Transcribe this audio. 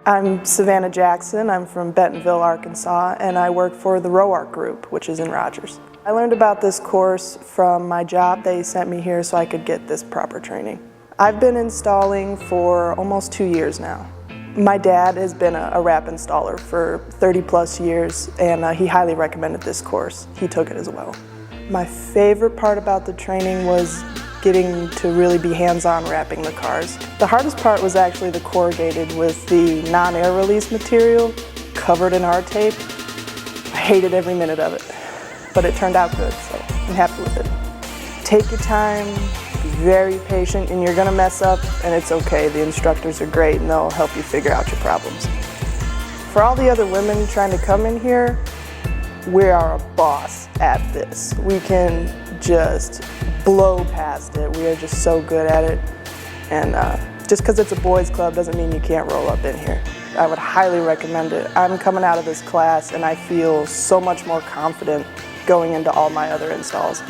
I'm Savanna Jackson. I'm from Bentonville, Arkansas, and I work for the RoArk Group, which is in Rogers. I learned about this course from my job. They sent me here so I could get this proper training. I've been installing for almost 2 years now. My dad has been a wrap installer for 30 plus years, and he highly recommended this course. He took it as well. My favorite part about the training was getting to really be hands-on wrapping the cars. The hardest part was actually the corrugated with the non-air release material covered in our tape. I hated every minute of it, but it turned out good, so I'm happy with it. Take your time, be very patient, and you're gonna mess up, and it's okay. The instructors are great, and they'll help you figure out your problems. For all the other women trying to come in here, we are a boss at this. We can just blow past it. We are just so good at it. And just because it's a boys club doesn't mean you can't roll up in here. I would highly recommend it. I'm coming out of this class and I feel so much more confident going into all my other installs.